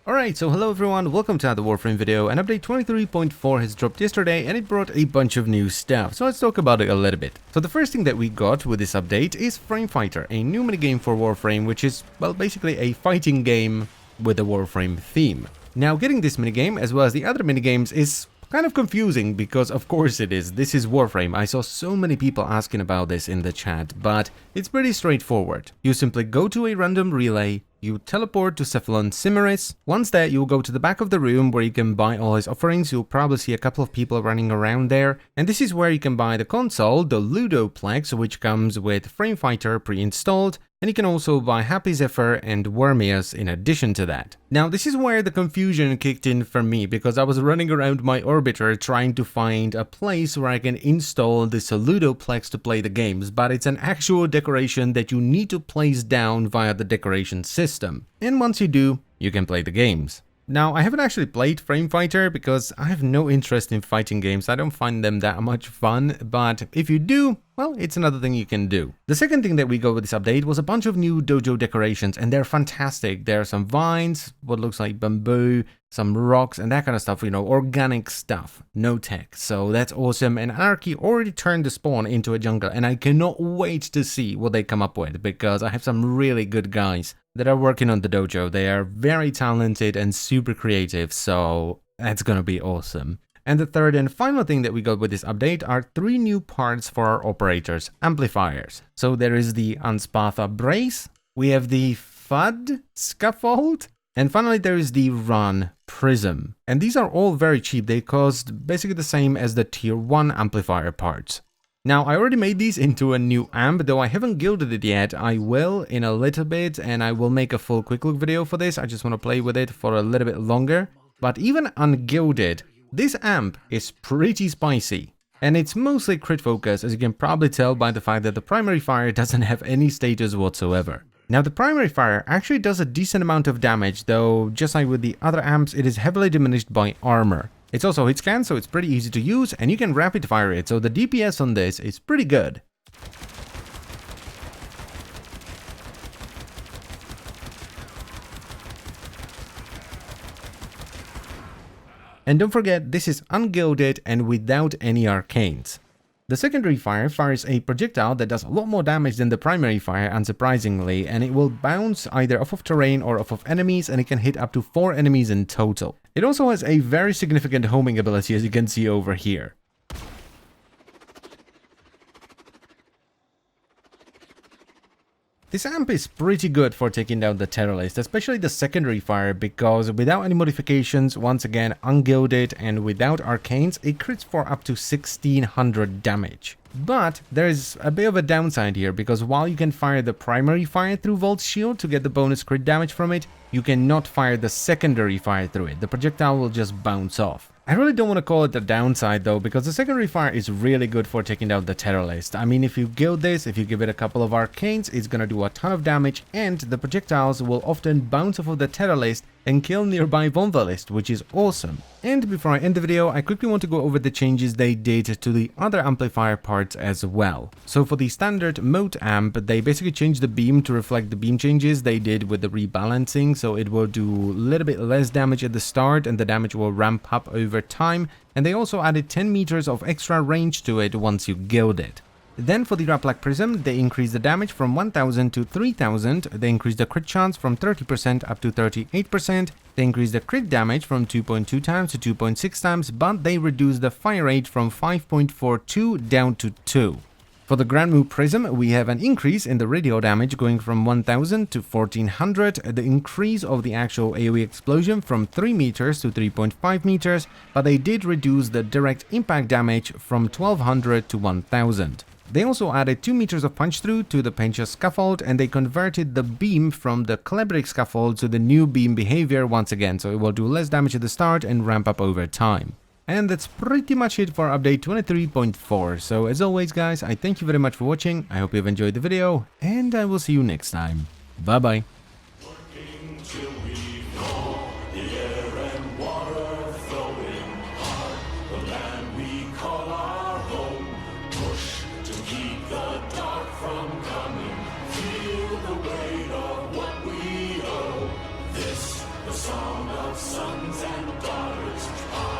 Alright, so hello everyone, welcome to another Warframe video, and update 23.4 has dropped yesterday and it brought a bunch of new stuff, so let's talk about it a little bit. So the first thing that we got with this update is Frame Fighter, a new minigame for Warframe, which is, well, basically a fighting game with a Warframe theme. Now getting this minigame, as well as the other minigames, is kind of confusing because of course it is. This is Warframe. I saw so many people asking about this in the chat, but it's pretty straightforward. You simply go to a random relay, you teleport to Cephalon Cimeris. Once there, you'll go to the back of the room where you can buy all his offerings. You'll probably see a couple of people running around there. And this is where you can buy the console, the Ludoplex, which comes with Frame Fighter pre-installed. And you can also buy Happy Zephyr and Wormius in addition to that. Now this is where the confusion kicked in for me, because I was running around my orbiter trying to find a place where I can install this Ludoplex to play the games, but it's an actual decoration that you need to place down via the decoration system. And once you do, you can play the games. Now, I haven't actually played Frame Fighter because I have no interest in fighting games. I don't find them that much fun, but if you do, well, it's another thing you can do. The second thing that we got with this update was a bunch of new dojo decorations, and they're fantastic. There are some vines, what looks like bamboo, some rocks, and that kind of stuff, you know, organic stuff, no tech. So that's awesome, and Anarchy already turned the spawn into a jungle, and I cannot wait to see what they come up with, because I have some really good guys that are working on the dojo. They are very talented and super creative, so that's gonna be awesome. And the third and final thing that we got with this update are 3 new parts for our operators, amplifiers. So there is the Anspatha Brace, we have the FUD Scaffold, and finally there is the Run Prism. And these are all very cheap. They cost basically the same as the tier 1 amplifier parts. Now, I already made these into a new amp, though I haven't gilded it yet. I will in a little bit, and I will make a full quick look video for this. I just want to play with it for a little bit longer. But even ungilded, this amp is pretty spicy. And it's mostly crit focus, as you can probably tell by the fact that the primary fire doesn't have any status whatsoever. Now, the primary fire actually does a decent amount of damage, though just like with the other amps, it is heavily diminished by armor. It's also hit scan, so it's pretty easy to use, and you can rapid fire it, so the DPS on this is pretty good. And don't forget, this is ungilded and without any arcanes. The secondary fire fires a projectile that does a lot more damage than the primary fire, unsurprisingly, and it will bounce either off of terrain or off of enemies, and it can hit up to 4 enemies in total. It also has a very significant homing ability, as you can see over here. This amp is pretty good for taking down the terrorist, especially the secondary fire, because without any modifications, once again ungilded and without arcanes, it crits for up to 1600 damage. But there is a bit of a downside here, because while you can fire the primary fire through Volt's shield to get the bonus crit damage from it, you cannot fire the secondary fire through it. The projectile will just bounce off. I really don't want to call it the downside though, because the secondary fire is really good for taking down the terrorist. I mean, if you gild this, if you give it a couple of arcanes, it's gonna do a ton of damage, and the projectiles will often bounce off of the terrorist and kill nearby Vonvalist, which is awesome. And before I end the video, I quickly want to go over the changes they did to the other amplifier parts as well. So for the standard mode amp, they basically changed the beam to reflect the beam changes they did with the rebalancing, so it will do a little bit less damage at the start and the damage will ramp up over time, and they also added 10 meters of extra range to it once you gild it. Then for the Raplak Prism, they increased the damage from 1000 to 3000, they increased the crit chance from 30% up to 38%, they increased the crit damage from 2.2 times to 2.6 times, but they reduced the fire rate from 5.42 down to 2. For the Grand Mu Prism, we have an increase in the radio damage going from 1000 to 1400, the increase of the actual AoE explosion from 3 meters to 3.5 meters, but they did reduce the direct impact damage from 1200 to 1000. They also added 2 meters of punch through to the Pencha Scaffold, and they converted the beam from the Celebric Scaffold to the new beam behavior once again, so it will do less damage at the start and ramp up over time. And that's pretty much it for update 23.4, so as always guys, I thank you very much for watching, I hope you've enjoyed the video, and I will see you next time. Bye bye. The song of sons and daughters,